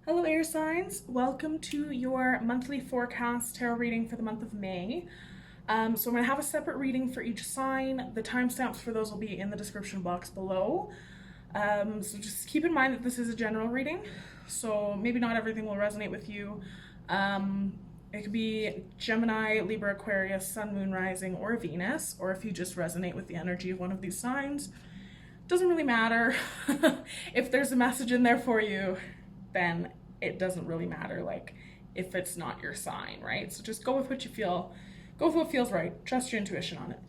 Hello air signs, welcome to your monthly forecast tarot reading for the month of May. So I'm going to have a separate reading for each sign. The timestamps for those will be in the description box below. So just keep in mind that this is a general reading, so maybe not everything will resonate with you. It could be Gemini, Libra, Aquarius, Sun, Moon, Rising, or Venus, or if you just resonate with the energy of one of these signs. Doesn't really matter. If there's a message in there for you, then it doesn't really matter, like, if it's not your sign, right? So just go with what you feel, go with what feels right, trust your intuition on it.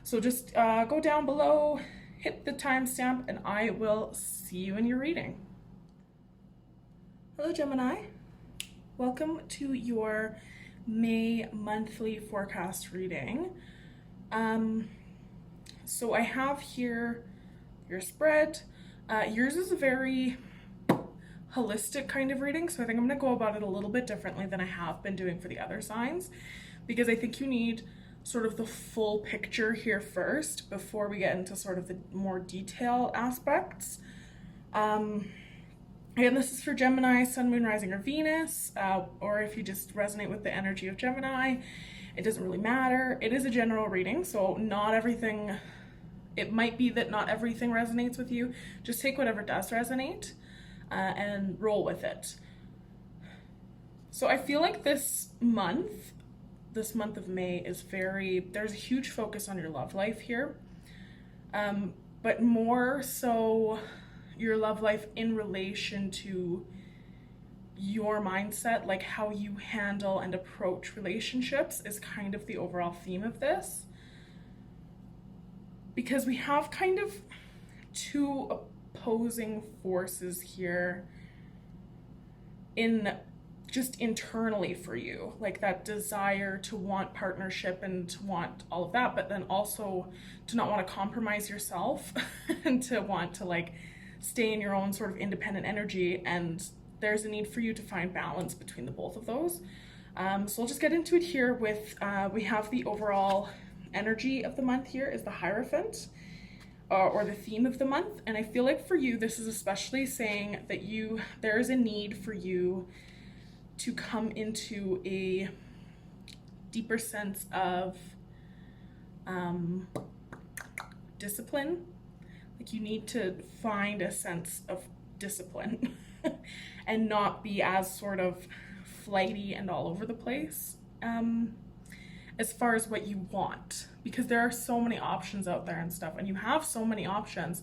So just go down below, hit the timestamp, and I will see you in your reading. Hello Gemini, welcome to your May monthly forecast reading. So I have here your spread. Yours is a very holistic kind of reading, so I think I'm going to go about it a little bit differently than I have been doing for the other signs, because I think you need sort of the full picture here first before we get into sort of the more detailed aspects. Again, this is for Gemini, Sun, Moon, Rising, or Venus, or if you just resonate with the energy of Gemini, it doesn't really matter. It is a general reading, so not everything, it might be that not everything resonates with you. Just take whatever does resonate and roll with it. So I feel like this month of May is there's a huge focus on your love life here, but more so your love life in relation to your mindset, like how you handle and approach relationships is kind of the overall theme of this, because we have kind of two opposing forces here in just internally for you, like that desire to want partnership and to want all of that, but then also to not want to compromise yourself and to want to like stay in your own sort of independent energy, and there's a need for you to find balance between the both of those. So we'll just get into it here with we have the overall energy of the month here is the Hierophant, or the theme of the month. And I feel like for you, this is especially saying that there is a need for you to come into a deeper sense of discipline. Like you need to find a sense of discipline and not be as sort of flighty and all over the place as far as what you want, because there are so many options out there and stuff, and you have so many options,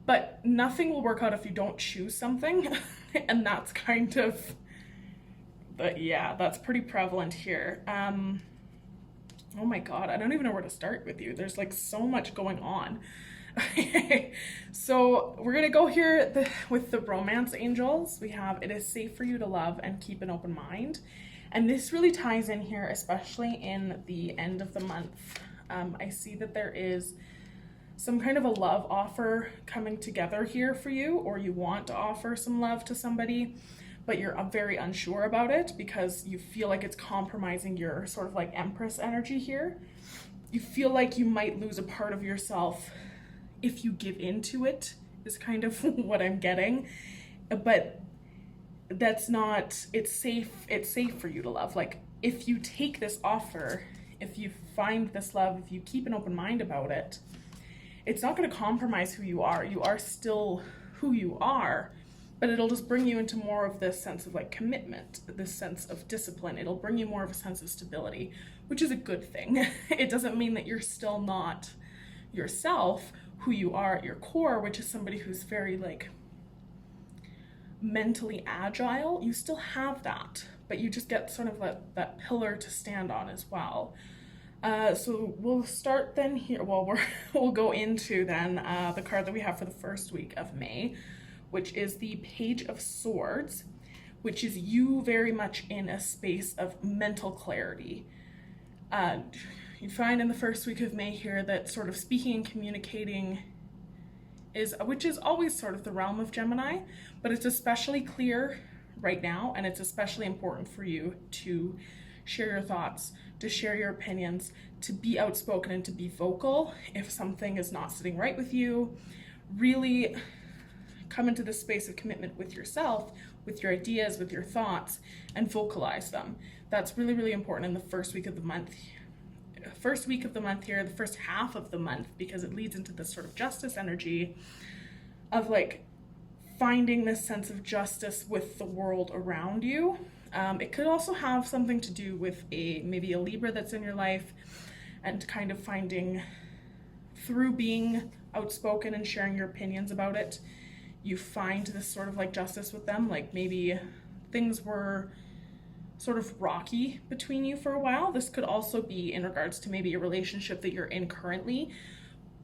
but nothing will work out if you don't choose something. And that's kind of that's pretty prevalent here. Oh my god, I don't even know where to start with you. There's like so much going on. So we're gonna go here with the romance angels. We have, it is safe for you to love and keep an open mind. And this really ties in here, especially in the end of the month. I see that there is some kind of a love offer coming together here for you, or you want to offer some love to somebody, but you're very unsure about it because you feel like it's compromising your sort of like Empress energy here. You feel like you might lose a part of yourself if you give into it, is kind of what I'm getting. But that's not, it's safe for you to love. Like if you take this offer, if you find this love, if you keep an open mind about it, it's not going to compromise who you are. You are still who you are, but it'll just bring you into more of this sense of like commitment, this sense of discipline. It'll bring you more of a sense of stability, which is a good thing. It doesn't mean that you're still not yourself, who you are at your core, which is somebody who's very like mentally agile. You still have that, but you just get sort of that pillar to stand on as well. So we'll start then here. Well, we'll go into then the card that we have for the first week of May, which is the Page of Swords, which is you very much in a space of mental clarity. You find in the first week of May here that sort of speaking and communicating which is always sort of the realm of Gemini, but it's especially clear right now, and it's especially important for you to share your thoughts, to share your opinions, to be outspoken and to be vocal if something is not sitting right with you. Really come into this space of commitment with yourself, with your ideas, with your thoughts, and vocalize them. That's really, really important in the first week of the month. First week of the month here, the first half of the month, because it leads into this sort of justice energy of like finding this sense of justice with the world around you. It could also have something to do with maybe a Libra that's in your life, and kind of finding, through being outspoken and sharing your opinions about it, you find this sort of like justice with them. Like maybe things were sort of rocky between you for a while. This could also be in regards to maybe a relationship that you're in currently.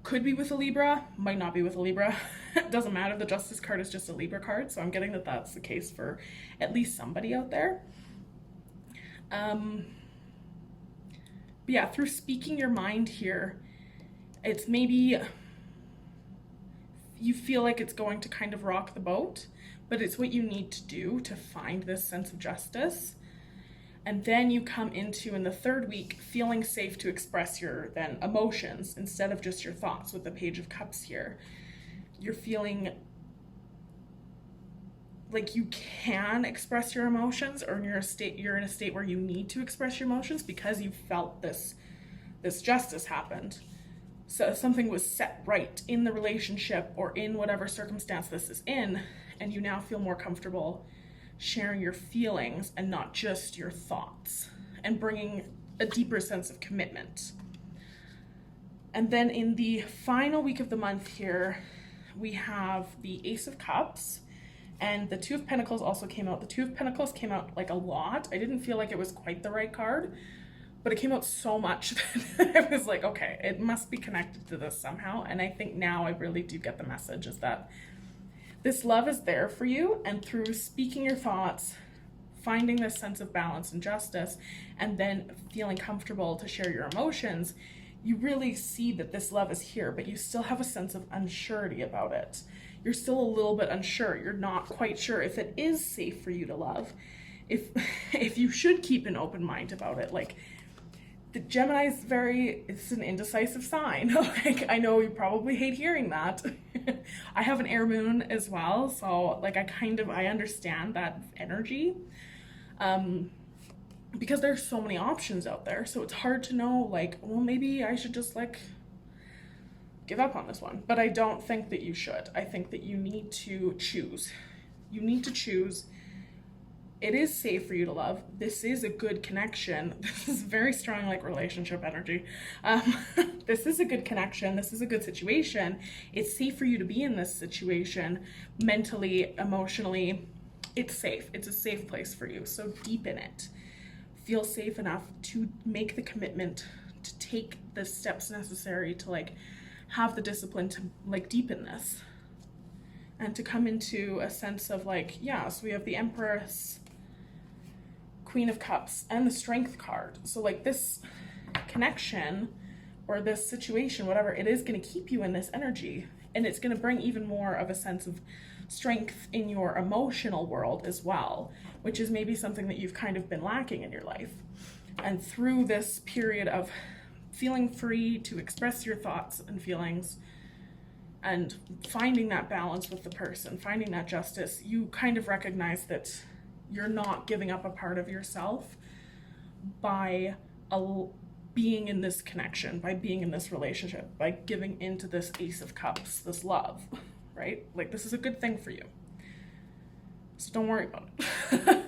Could be with a Libra, might not be with a Libra. It doesn't matter. The Justice card is just a Libra card, so I'm getting that that's the case for at least somebody out there. But yeah, through speaking your mind here, it's maybe you feel like it's going to kind of rock the boat, but it's what you need to do to find this sense of justice. And then you come into, in the third week, feeling safe to express your then emotions instead of just your thoughts with the Page of Cups here. You're feeling like you can express your emotions, or you're in a state where you need to express your emotions because you felt this justice happened. So something was set right in the relationship or in whatever circumstance this is in, and you now feel more comfortable sharing your feelings and not just your thoughts, and bringing a deeper sense of commitment. And then in the final week of the month here, we have the Ace of Cups, and the Two of Pentacles also came out. The Two of Pentacles came out like a lot. I didn't feel like it was quite the right card, but it came out so much that I was like, okay, it must be connected to this somehow. And I think now I really do get the message, is that this love is there for you, and through speaking your thoughts, finding this sense of balance and justice, and then feeling comfortable to share your emotions, you really see that this love is here, but you still have a sense of unsurety about it. You're still a little bit unsure. You're not quite sure if it is safe for you to love, if you should keep an open mind about it. Like, the Gemini is it's an indecisive sign. Like, I know you probably hate hearing that. I have an air moon as well, so like I understand that energy, because there's so many options out there, so it's hard to know, like, well, maybe I should just like give up on this one. But I don't think that you should. I think that you need to choose. You need to choose. It is safe for you to love. This is a good connection. This is very strong, like, relationship energy. This is a good connection. This is a good situation. It's safe for you to be in this situation, mentally, emotionally. It's safe. It's a safe place for you. So deepen it. Feel safe enough to make the commitment, to take the steps necessary to like have the discipline to like deepen this, and to come into a sense of like, yeah, so we have the Empress, Queen of Cups, and the Strength card. So like this connection or this situation, whatever it is, going to keep you in this energy, and it's going to bring even more of a sense of strength in your emotional world as well, which is maybe something that you've kind of been lacking in your life. And through this period of feeling free to express your thoughts and feelings, and finding that balance with the person, finding that justice, you kind of recognize that you're not giving up a part of yourself by being in this connection, by being in this relationship, by giving into this Ace of Cups, this love, right? Like, this is a good thing for you. So don't worry about it.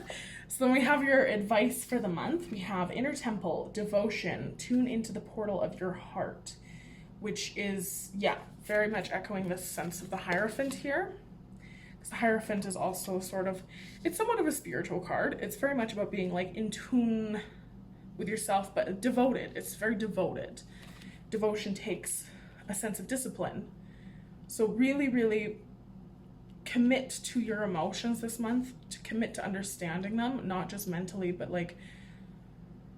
So then we have your advice for the month. We have Inner Temple, Devotion, Tune into the portal of your heart, which is, yeah, very much echoing this sense of the Hierophant here. Because the Hierophant is also sort of, it's somewhat of a spiritual card. It's very much about being like in tune with yourself, but devoted. It's very devoted. Devotion takes a sense of discipline. So really, really commit to your emotions this month, to commit to understanding them, not just mentally, but like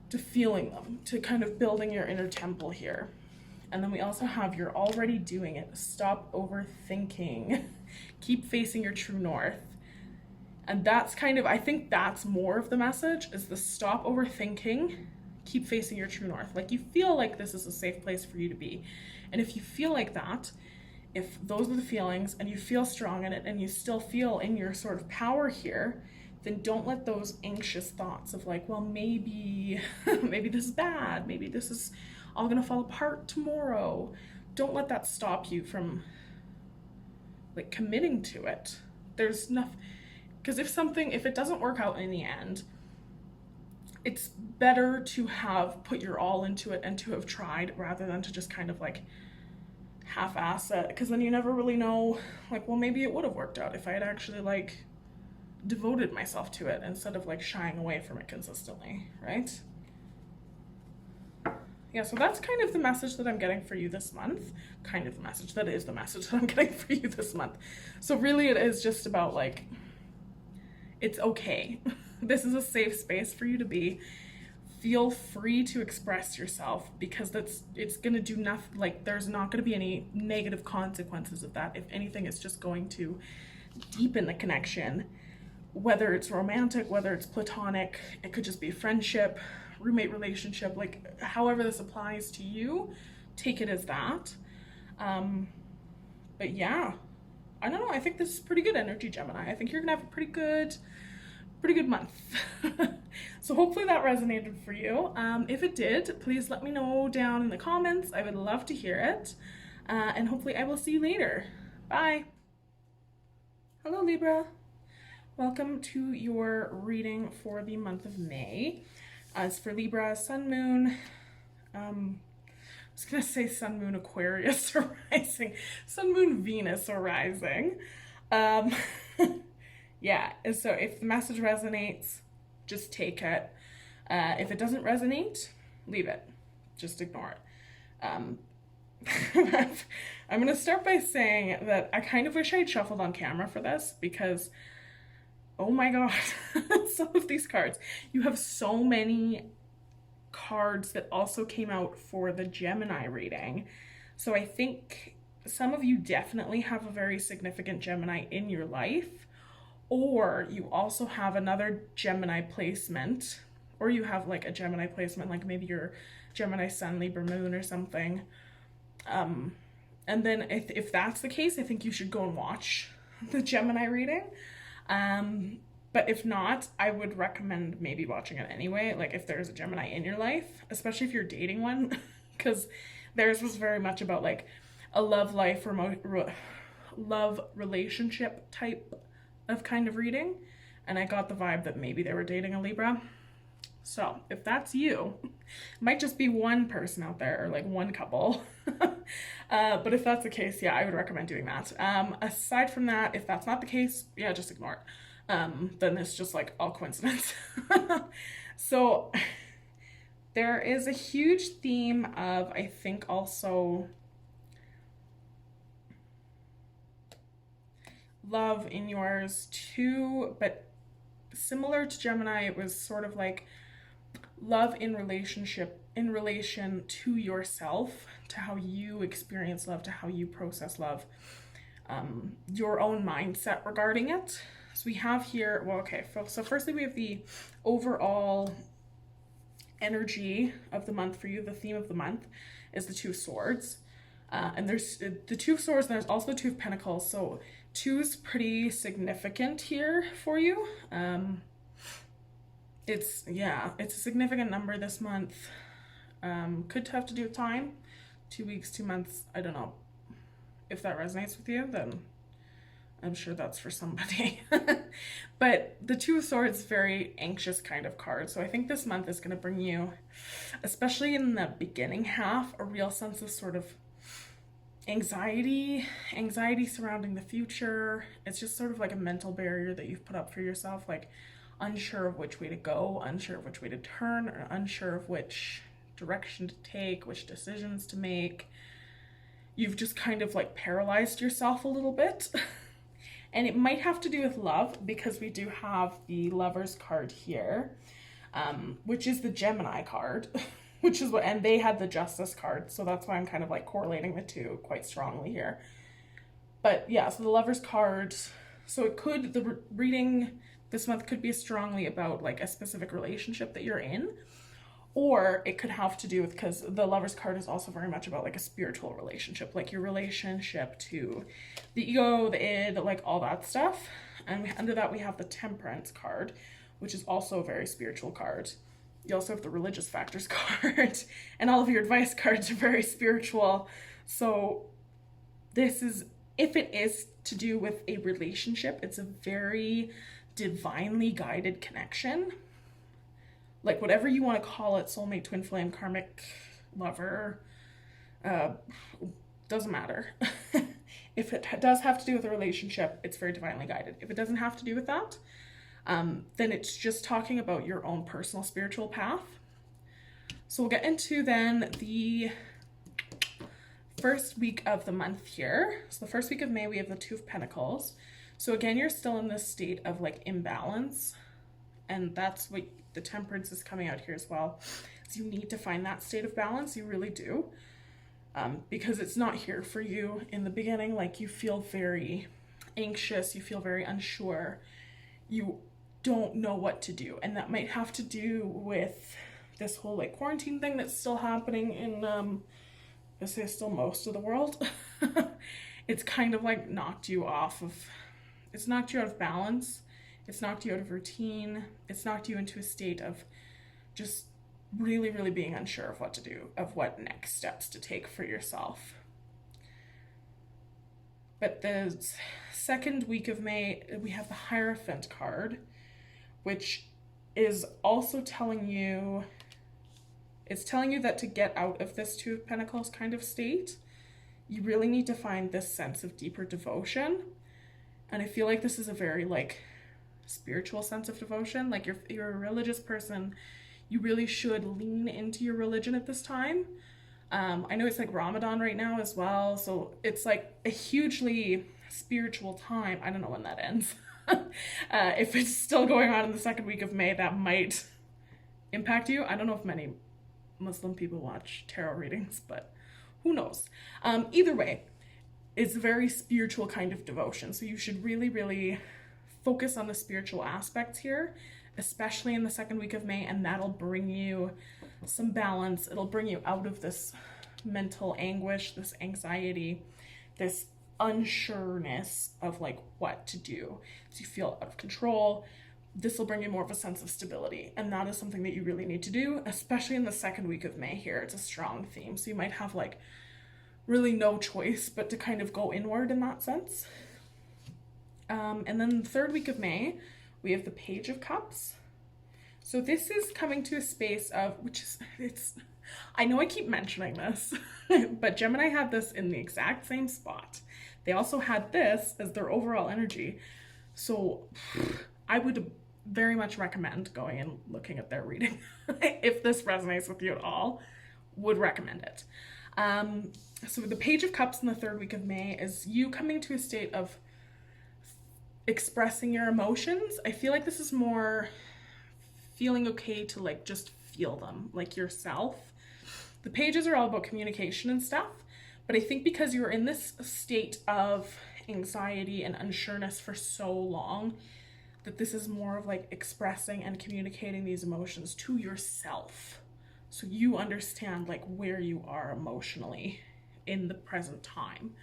to feeling them, to kind of building your inner temple here. And then we also have you're already doing it. Stop overthinking. Keep facing your true north. And that's kind of, I think that's more of the message, is the stop overthinking, keep facing your true north. Like, you feel like this is a safe place for you to be. And if you feel like that, if those are the feelings and you feel strong in it and you still feel in your sort of power here, then don't let those anxious thoughts of like, well, maybe, maybe this is bad, maybe this is all gonna fall apart tomorrow. Don't let that stop you from like committing to it. There's nothing, because if it doesn't work out in the end, it's better to have put your all into it and to have tried rather than to just kind of like half-ass it, because then you never really know, like, well, maybe it would have worked out if I had actually like devoted myself to it instead of like shying away from it consistently, right? Yeah, so that's kind of the message that I'm getting for you this month. Kind of the message. That is the message that I'm getting for you this month. So really it is just about like, it's okay. This is a safe space for you to be. Feel free to express yourself, because it's going to do nothing, like there's not going to be any negative consequences of that. If anything, it's just going to deepen the connection, whether it's romantic, whether it's platonic, it could just be friendship, roommate relationship, like however this applies to you, take it as that. But yeah, I don't know, I think this is pretty good energy, Gemini. I think you're gonna have a pretty good month. So hopefully that resonated for you. If it did, please let me know down in the comments. I would love to hear it. And hopefully I will see you later. Bye. Hello, Libra. Welcome to your reading for the month of May. As for Libra, Sun, Moon, I was gonna say Sun, Moon, Aquarius or rising, Sun, Moon, Venus or rising. Yeah, and so if the message resonates, just take it. If it doesn't resonate, leave it. Just ignore it. I'm gonna start by saying that I kind of wish I had shuffled on camera for this, because oh my god, some of these cards. You have so many cards that also came out for the Gemini reading. So I think some of you definitely have a very significant Gemini in your life, or you also have another Gemini placement, or you have like a Gemini placement, like maybe your Gemini Sun, Libra Moon or something. And then if that's the case, I think you should go and watch the Gemini reading. But if not, I would recommend maybe watching it anyway, like if there's a Gemini in your life, especially if you're dating one, because theirs was very much about like a love life, love relationship type of kind of reading, and I got the vibe that maybe they were dating a Libra. So if that's you, it might just be one person out there, or like one couple. But if that's the case, yeah, I would recommend doing that. Aside from that, if that's not the case, yeah, just ignore it. Then it's just like all coincidence. So there is a huge theme of, I think, also love in yours too, but similar to Gemini, it was sort of like love in relation to yourself, to how you experience love, to how you process love, your own mindset regarding it. So we have here, well, okay, so firstly we have the overall energy of the month for you. The theme of the month is the Two of Swords. And there's the Two of Swords, and there's also the Two of Pentacles. So 2 is pretty significant here for you. It's a significant number this month. Could have to do with time, 2 weeks, 2 months. I don't know. If that resonates with you, then I'm sure that's for somebody. But the Two of Swords is a very anxious kind of card. So I think this month is going to bring you, especially in the beginning half, a real sense of sort of anxiety surrounding the future. It's just sort of like a mental barrier that you've put up for yourself, like unsure of which way to go, unsure of which way to turn, or unsure of which direction to take, which decisions to make. You've just kind of like paralyzed yourself a little bit. And it might have to do with love, because we do have the Lovers card here, which is the Gemini card. Which is what, and they had the Justice card, so that's why I'm kind of like correlating the two quite strongly here. But yeah, so the Lovers card, so it could, the reading this month could be strongly about like a specific relationship that you're in, Or it could have to do with, because the Lover's card is also very much about like a spiritual relationship, like your relationship to the ego, the id, like all that stuff. And under that we have the Temperance card, which is also a very spiritual card. You also have the Religious Factors card, and all of your advice cards are very spiritual. So this is, if it is to do with a relationship, it's a very divinely guided connection. Like whatever you want to call it, soulmate, twin flame, karmic, lover, doesn't matter. If it does have to do with a relationship, it's very divinely guided. If it doesn't have to do with that, then it's just talking about your own personal spiritual path. So we'll get into then the first week of the month here. So the first week of May, we have the Two of Pentacles. So again, you're still in this state of like imbalance, and that's what the Temperance is coming out here as well. So you need to find that state of balance. You really do. Because it's not here for you in the beginning. Like you feel very anxious, you feel very unsure, you don't know what to do, and that might have to do with this whole like quarantine thing that's still happening in I say still most of the world. It's kind of like knocked you off of, it's knocked you out of balance, it's knocked you out of routine, it's knocked you into a state of just really being unsure of what to do, of what next steps to take for yourself. But the second week of May, we have the Hierophant card, which is also telling you, it's telling you that to get out of this Two of Pentacles kind of state, you really need to find this sense of deeper devotion. And I feel like this is a very like spiritual sense of devotion. Like you're a religious person, you really should lean into your religion at this time. I know it's like Ramadan right now as well, so it's like a hugely spiritual time. I don't know when that ends. If it's still going on in the second week of May, that might impact you. I don't know if many Muslim people watch tarot readings, but who knows? Either way, it's a very spiritual kind of devotion, so you should really focus on the spiritual aspects here, especially in the second week of May, and that'll bring you some balance. It'll bring you out of this mental anguish, this anxiety, this unsureness of like what to do. So you feel out of control. This will bring you more of a sense of stability, and that is something that you really need to do, especially in the second week of May here. It's a strong theme, so you might have like really no choice but to kind of go inward in that sense. And then the third week of May, we have the Page of Cups. So this is coming to a space of, I know I keep mentioning this, but Gemini had this in the exact same spot. They also had this as their overall energy. So I would very much recommend going and looking at their reading. If this resonates with you at all, would recommend it. So the Page of Cups in the third week of May is you coming to a state of expressing your emotions. I feel like this is more feeling okay to like just feel them like yourself. The pages are all about communication and stuff, but I think because you're in this state of anxiety and unsureness for so long, that this is more of like expressing and communicating these emotions to yourself, so you understand like where you are emotionally in the present time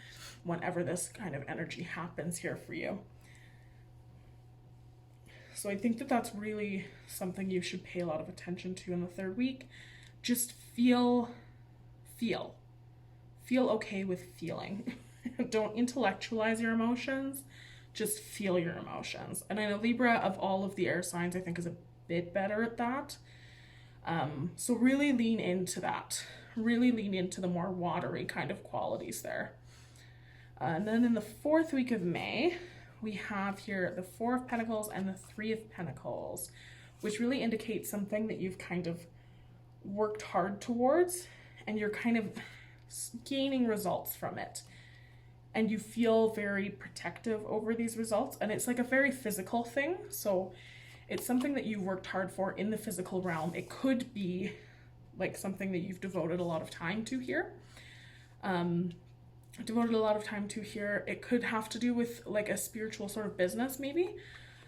whenever this kind of energy happens here for you. So I think that that's really something you should pay a lot of attention to in the third week. Just feel okay with feeling. Don't intellectualize your emotions, just feel your emotions. And I know Libra, of all of the air signs, I think is a bit better at that. So really lean into that. Really lean into the more watery kind of qualities there. And then in the fourth week of May, we have here the Four of Pentacles and the Three of Pentacles, which really indicates something that you've kind of worked hard towards, and you're kind of gaining results from it. And you feel very protective over these results, and it's like a very physical thing. So it's something that you've worked hard for in the physical realm. It could be like something that you've devoted a lot of time to here. It could have to do with like a spiritual sort of business maybe,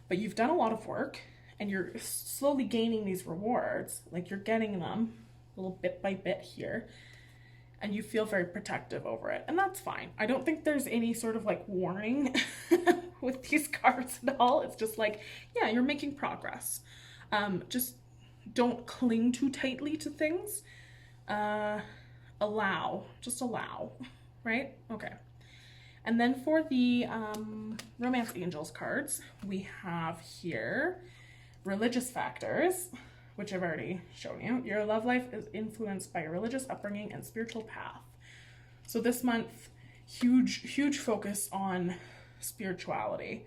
but you've done a lot of work and you're slowly gaining these rewards, like you're getting them a little bit by bit here, and you feel very protective over it, and that's fine. I don't think there's any sort of like warning with these cards at all. It's just like, yeah, you're making progress. Just don't cling too tightly to things. Just allow, right? Okay. And then for the Romance Angels cards, we have here religious factors, which I've already shown you. Your love life is influenced by your religious upbringing and spiritual path. So this month, huge focus on spirituality,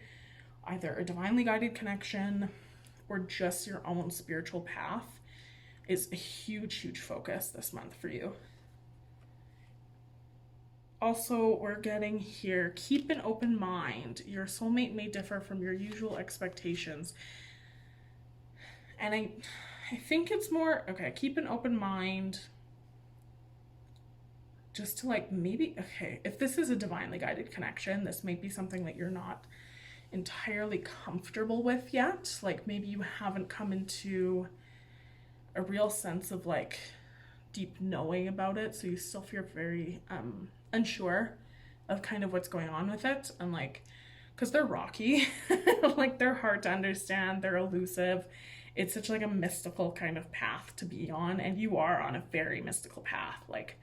either a divinely guided connection or just your own spiritual path is a huge focus this month for you. Also, we're getting here, keep an open mind. Your soulmate may differ from your usual expectations. And I think it's more, okay, keep an open mind just to like maybe, okay, if this is a divinely guided connection, this might be something that you're not entirely comfortable with yet. Like maybe you haven't come into a real sense of like deep knowing about it, so you still feel very unsure of kind of what's going on with it, and like because they're rocky like they're hard to understand, they're elusive, it's such like a mystical kind of path to be on, and you are on a very mystical path, like,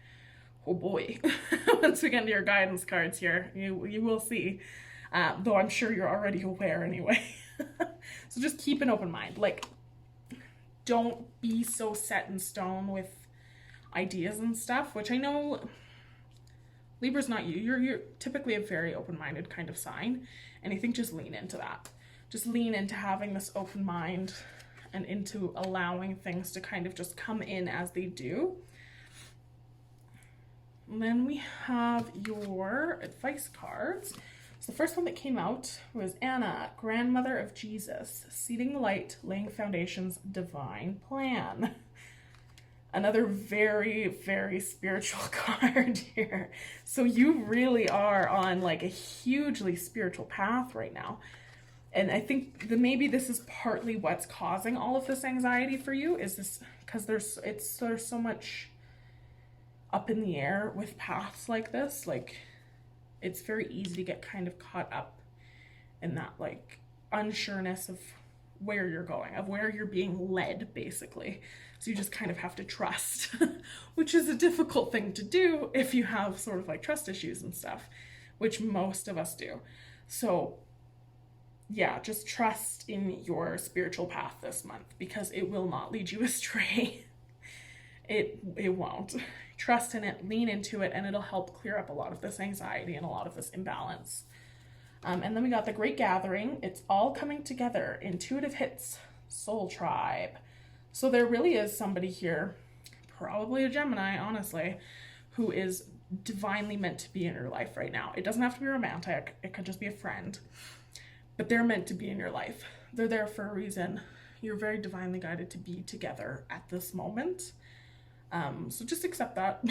oh boy. Once we get into your guidance cards here, you will see, though I'm sure you're already aware anyway. So just keep an open mind, like don't be so set in stone with ideas and stuff, which I know Libra's not you. You're typically a very open-minded kind of sign, and I think just lean into that. Just lean into having this open mind and into allowing things to kind of just come in as they do. And then we have your advice cards. So the first one that came out was Anna, grandmother of Jesus, seeding the light, laying foundations, divine plan. Another very spiritual card here. So you really are on like a hugely spiritual path right now. And I think that maybe this is partly what's causing all of this anxiety for you, is this because there's so much up in the air with paths like this. Like it's very easy to get kind of caught up in that like unsureness of where you're going, of where you're being led, basically. So you just kind of have to trust, which is a difficult thing to do if you have sort of like trust issues and stuff, which most of us do. So yeah, just trust in your spiritual path this month, because it will not lead you astray. It won't. Trust in it, lean into it, and it'll help clear up a lot of this anxiety and a lot of this imbalance. And then we got the Great Gathering. It's all coming together. Intuitive hits, Soul Tribe. So there really is somebody here, probably a Gemini, honestly, who is divinely meant to be in your life right now. It doesn't have to be romantic. It could just be a friend. But they're meant to be in your life. They're there for a reason. You're very divinely guided to be together at this moment. So just accept that.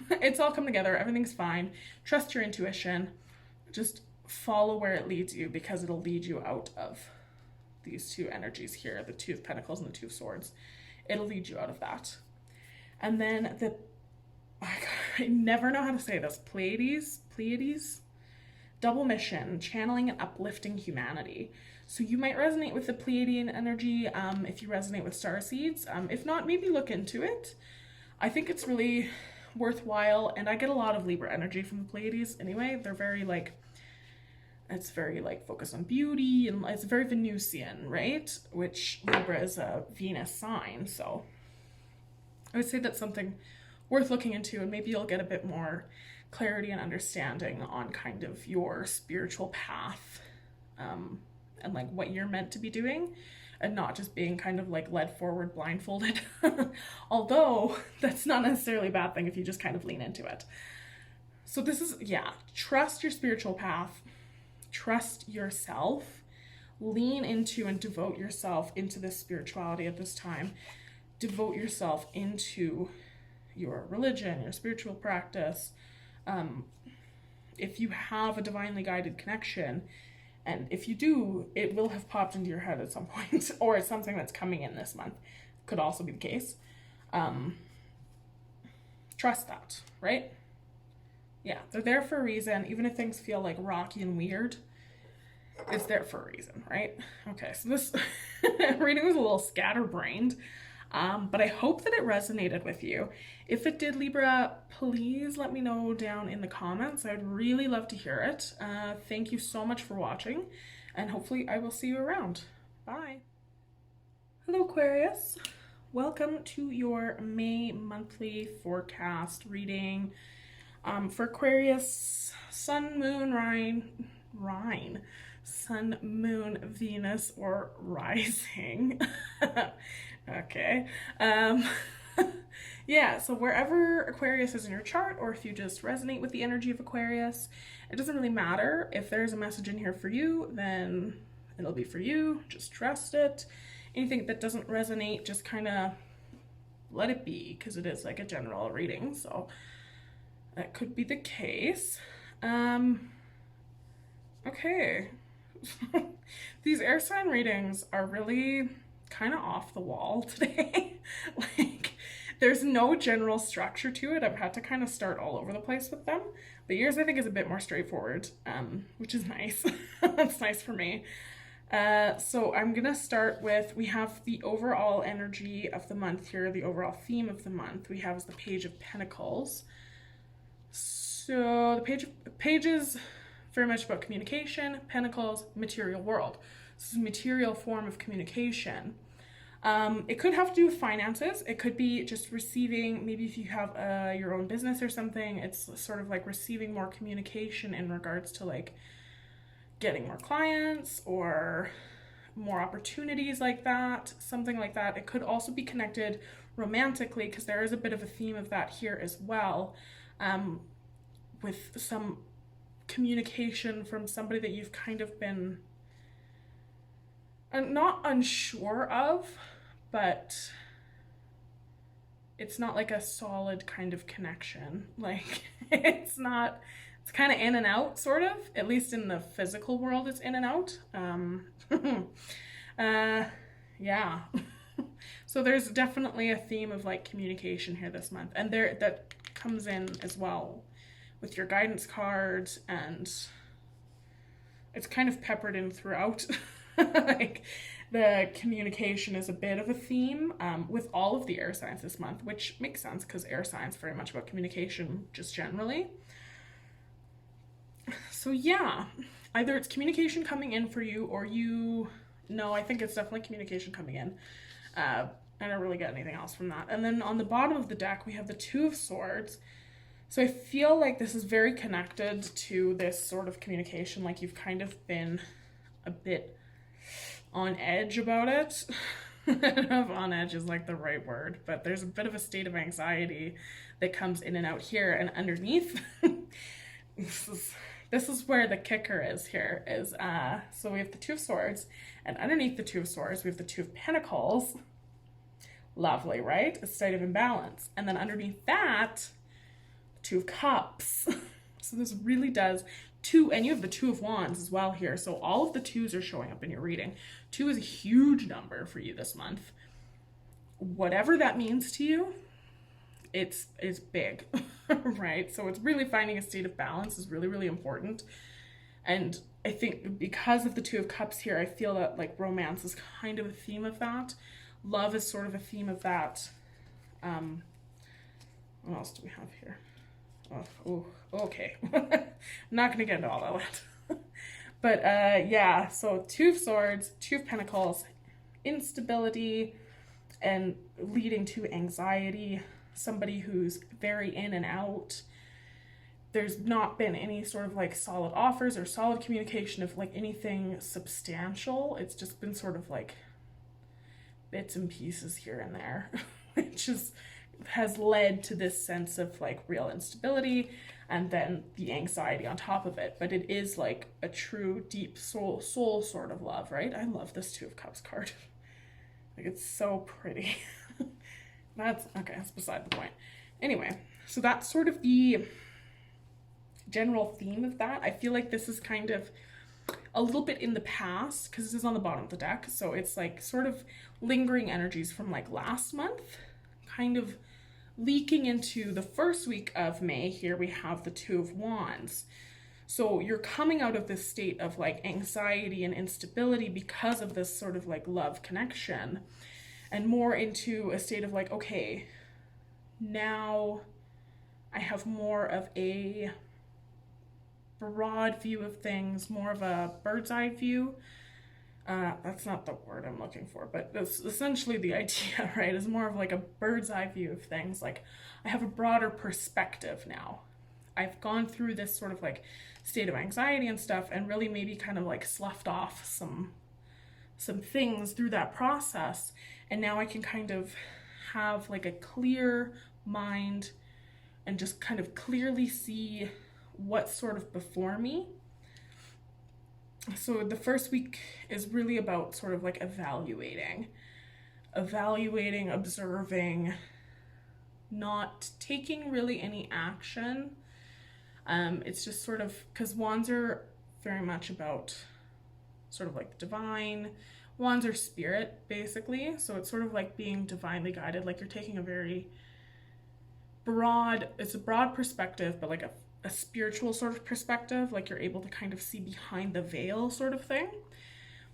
It's all come together. Everything's fine. Trust your intuition. Just follow where it leads you, because it'll lead you out of these two energies here, the Two of Pentacles and the Two of Swords. It'll lead you out of that. And then the, I never know how to say this, Pleiades, double mission, channeling and uplifting humanity. So you might resonate with the Pleiadian energy if you resonate with starseeds. If not, maybe look into it. I think it's really worthwhile, and I get a lot of Libra energy from the Pleiades anyway. They're very like, it's very like focused on beauty, and it's very Venusian, right? Which Libra is a Venus sign. So I would say that's something worth looking into, and maybe you'll get a bit more clarity and understanding on kind of your spiritual path, and like what you're meant to be doing, and not just being kind of like led forward blindfolded. Although that's not necessarily a bad thing if you just kind of lean into it. So this is, yeah, trust your spiritual path. Trust yourself, lean into and devote yourself into this spirituality at this time. Devote yourself into your religion, your spiritual practice. If you have a divinely guided connection And if you do, it will have popped into your head at some point, or it's something that's coming in this month. Could also be the case. Trust that, right? Yeah, they're there for a reason. Even if things feel like rocky and weird, it's there for a reason, right? Okay, so this reading was a little scatterbrained, but I hope that it resonated with you. If it did, Libra, please let me know down in the comments. I'd really love to hear it. Thank you so much for watching, and hopefully I will see you around. Bye. Hello, Aquarius. Welcome to your May monthly forecast reading. For Aquarius, Sun, Moon, Sun, Moon, Venus, or rising. Okay. Yeah, so wherever Aquarius is in your chart, or if you just resonate with the energy of Aquarius, it doesn't really matter. If there's a message in here for you, then it'll be for you. Just trust it. Anything that doesn't resonate, just kind of let it be, because it is like a general reading, so that could be the case. Okay. These air sign readings are really kind of off the wall today. Like, there's no general structure to it. I've had to kind of start all over the place with them. But yours, I think, is a bit more straightforward, which is nice. That's nice for me. So I'm gonna start with, we have the overall energy of the month here, the overall theme of the month. We have is the Page of Pentacles. So the page is very much about communication, Pentacles, material world. This is a material form of communication. It could have to do with finances. It could be just receiving, maybe if you have your own business or something, it's sort of like receiving more communication in regards to like getting more clients or more opportunities like that, something like that. It could also be connected romantically, because there is a bit of a theme of that here as well, with some communication from somebody that you've kind of been not unsure of, but it's not like a solid kind of connection. Like, it's kind of in and out, sort of. At least in the physical world, it's in and out. Yeah. So there's definitely a theme of like communication here this month, and that comes in as well with your guidance cards, and it's kind of peppered in throughout. Like, the communication is a bit of a theme with all of the air signs this month, which makes sense because air signs very much about communication just generally. So yeah, either it's communication coming in for you, or I think it's definitely communication coming in. I don't really get anything else from that. And then on the bottom of the deck, we have the Two of Swords. So I feel like this is very connected to this sort of communication, like you've kind of been a bit on edge about it. I don't know if on edge is like the right word, but there's a bit of a state of anxiety that comes in and out here, and underneath, this is where the kicker is here, is so we have the Two of Swords, and underneath the Two of Swords, we have the Two of Pentacles. Lovely, right? A state of imbalance. And then underneath that, Two of Cups. So this really does and you have the Two of Wands as well here. So all of the twos are showing up in your reading. 2 is a huge number for you this month. Whatever that means to you, it's big, right? So it's really finding a state of balance is really, really important. And I think because of the Two of Cups here, I feel that like romance is kind of a theme of that. Love is sort of a theme of that. What else do we have here? Oh, okay. I'm not going to get into all that. But yeah, so Two of Swords, Two of Pentacles, instability and leading to anxiety, somebody who's very in and out. There's not been any sort of like solid offers or solid communication of like anything substantial. It's just been sort of like bits and pieces here and there, which has led to this sense of like real instability and then the anxiety on top of it. But it is like a true deep soul sort of love, right? I love this Two of Cups card. Like, it's so pretty. That's beside the point. Anyway, so that's sort of the general theme of that. I feel like this is kind of a little bit in the past, because this is on the bottom of the deck, so it's like sort of lingering energies from like last month, kind of leaking into the first week of May. Here we have the Two of Wands. So you're coming out of this state of like anxiety and instability because of this sort of like love connection, and more into a state of like, okay, now I have more of a broad view of things, more of a bird's eye view. That's not the word I'm looking for, but that's essentially the idea, right? Is more of like a bird's eye view of things. Like I have a broader perspective now. I've gone through this sort of like state of anxiety and stuff, and really maybe kind of like sloughed off some things through that process. And now I can kind of have like a clear mind and just kind of clearly see what's sort of before me. So the first week is really about sort of like evaluating, observing, not taking really any action. It's just sort of, because wands are very much about sort of like divine. Wands are spirit, basically. So it's sort of like being divinely guided. Like you're taking a very broad, it's a broad perspective, but like a spiritual sort of perspective. Like you're able to kind of see behind the veil sort of thing,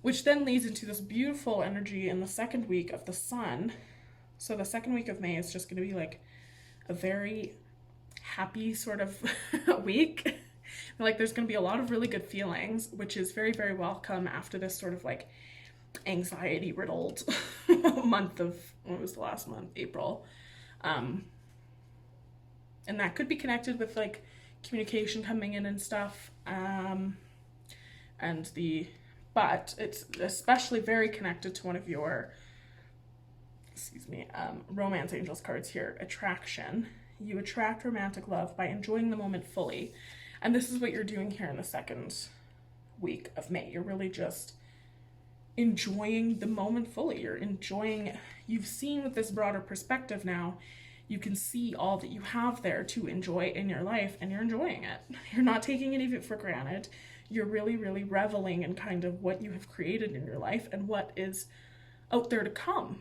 which then leads into this beautiful energy in the second week of the sun. So the second week of May is just going to be like a very happy sort of week. Like there's going to be a lot of really good feelings, which is very, very welcome after this sort of like anxiety riddled month of, what was the last month? April. And that could be connected with like communication coming in and stuff. But it's especially very connected to one of your, romance angels cards here, attraction. You attract romantic love by enjoying the moment fully. And this is what you're doing here in the second week of May. You're really just enjoying the moment fully. You've seen with this broader perspective now, you can see all that you have there to enjoy in your life, and you're enjoying it. You're not taking any of it for granted. You're really, really reveling in kind of what you have created in your life and what is out there to come.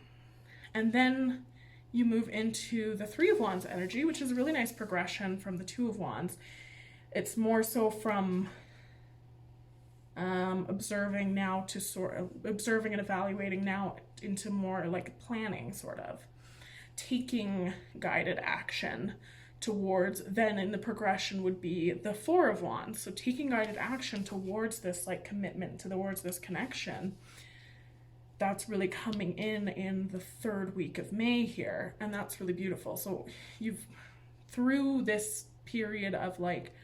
And then you move into the Three of Wands energy, which is a really nice progression from the Two of Wands. It's more so from observing now to observing and evaluating now into more like planning, sort of taking guided action towards. Then in the progression would be the Four of Wands. So taking guided action towards this like commitment, towards this connection. That's really coming in the third week of May here, and that's really beautiful. So you've, through this period of like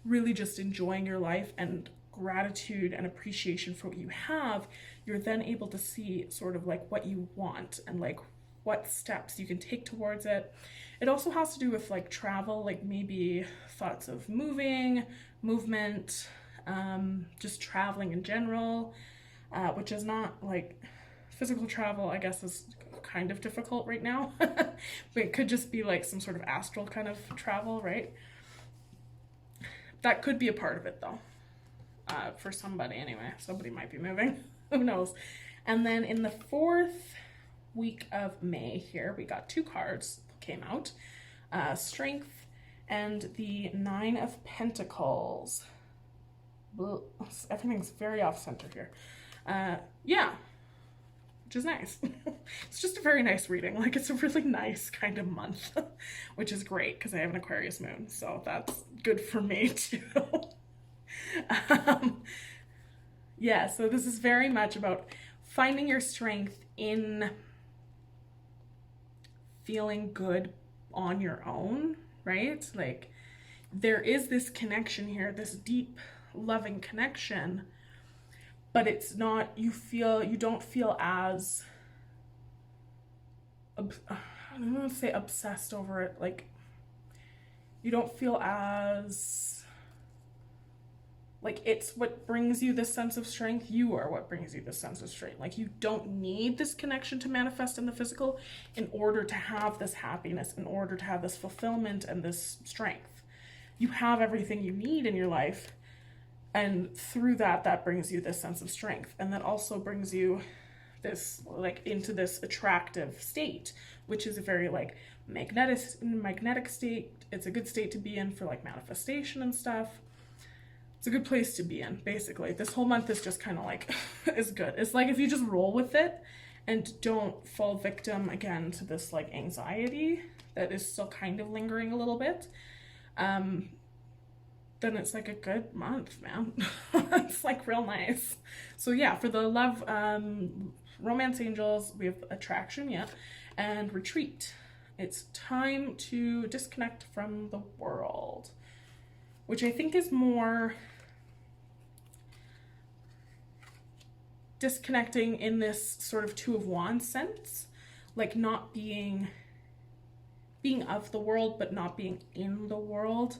really just enjoying your life and gratitude and appreciation for what you have, you're then able to see sort of like what you want and like what steps you can take towards it. It also has to do with like travel, like maybe thoughts of movement, just traveling in general. Which is not like physical travel, I guess, is kind of difficult right now. But it could just be like some sort of astral kind of travel, right? That could be a part of it though. For somebody anyway. Somebody might be moving. Who knows? And then in the fourth week of May here, we got two cards came out. Strength and the Nine of Pentacles. Everything's very off center here. Yeah, which is nice. It's just a very nice reading. Like it's a really nice kind of month, which is great because I have an Aquarius moon, so that's good for me too. Yeah, so this is very much about finding your strength in feeling good on your own, right? Like there is this connection here, this deep loving connection, but it's not, you don't feel as, I don't want to say obsessed over it, like you don't feel as, like it's what brings you this sense of strength. You are what brings you this sense of strength. Like you don't need this connection to manifest in the physical in order to have this happiness, in order to have this fulfillment and this strength. You have everything you need in your life And through that, that brings you this sense of strength. And that also brings you this, like, into this attractive state, which is a very, like, magnetic state. It's a good state to be in for, like, manifestation and stuff. It's a good place to be in, basically. This whole month is just kind of like, is good. It's like if you just roll with it and don't fall victim again to this, like, anxiety that is still kind of lingering a little bit, then it's like a good month, man. It's like real nice. So yeah, for the love, romance angels, we have attraction, yeah, and retreat. It's time to disconnect from the world, which I think is more disconnecting in this sort of Two of Wands sense, like not being of the world, but not being in the world.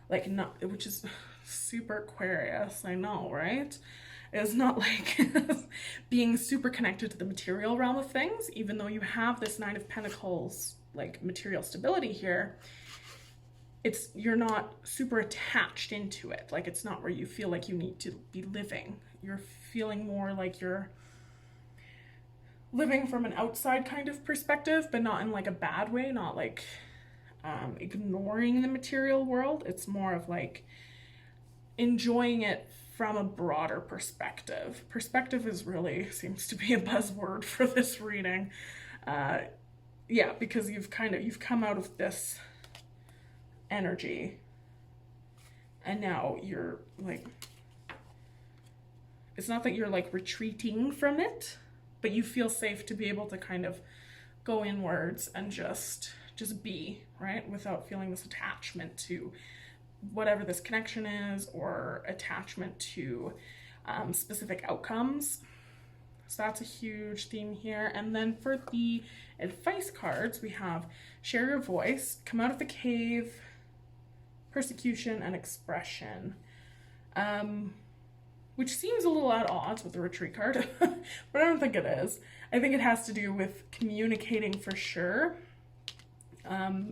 Like, not, which is super Aquarius, I know, right? It's not like being super connected to the material realm of things, even though you have this Nine of Pentacles, like, material stability here. You're not super attached into it. Like, it's not where you feel like you need to be living. You're feeling more like you're living from an outside kind of perspective, but not in, like, a bad way, not like ignoring the material world. It's more of like enjoying it from a broader perspective. Perspective is really seems to be a buzzword for this reading. Yeah, because you've come out of this energy and now you're like, it's not that you're like retreating from it, but you feel safe to be able to kind of go inwards and just be, right? Without feeling this attachment to whatever this connection is, or attachment to specific outcomes. So that's a huge theme here. And then for the advice cards, we have share your voice, come out of the cave, persecution, and expression. Which seems a little at odds with the retreat card, but I don't think it is. I think it has to do with communicating for sure.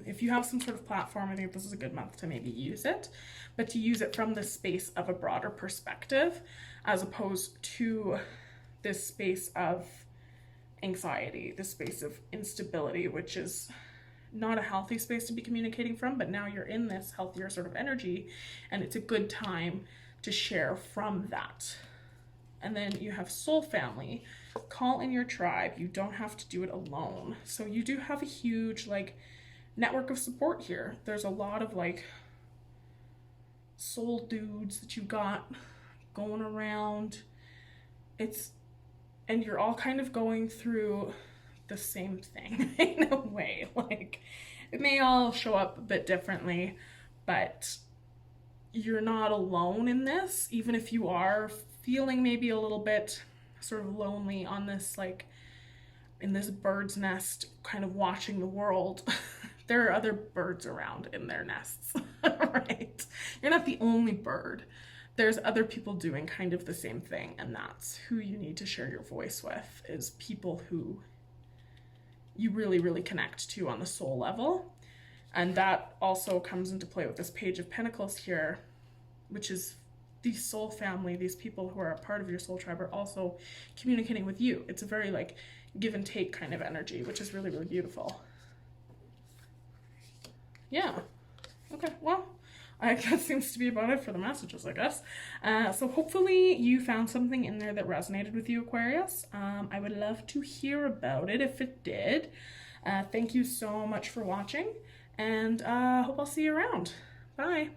If you have some sort of platform, I think this is a good month to maybe use it, but to use it from the space of a broader perspective, as opposed to this space of anxiety, this space of instability, which is not a healthy space to be communicating from, but now you're in this healthier sort of energy, and it's a good time to share from that. And then you have soul family, call in your tribe. You don't have to do it alone. So you do have a huge, like, network of support here. There's a lot of, like, soul dudes that you got going around. And you're all kind of going through the same thing in a way. Like, it may all show up a bit differently, but you're not alone in this, even if you are feeling maybe a little bit sort of lonely on this, like, in this bird's nest, kind of watching the world. There are other birds around in their nests, right? You're not the only bird. There's other people doing kind of the same thing, and that's who you need to share your voice with, is people who you really, really connect to on the soul level. And that also comes into play with this Page of Pentacles here, which is the soul family. These people who are a part of your soul tribe are also communicating with you. It's a very, like, give and take kind of energy, which is really, really beautiful. Yeah. Okay, well, that seems to be about it for the messages, I guess. So hopefully you found something in there that resonated with you, Aquarius. I would love to hear about it if it did. Thank you so much for watching, and hope I'll see you around. Bye.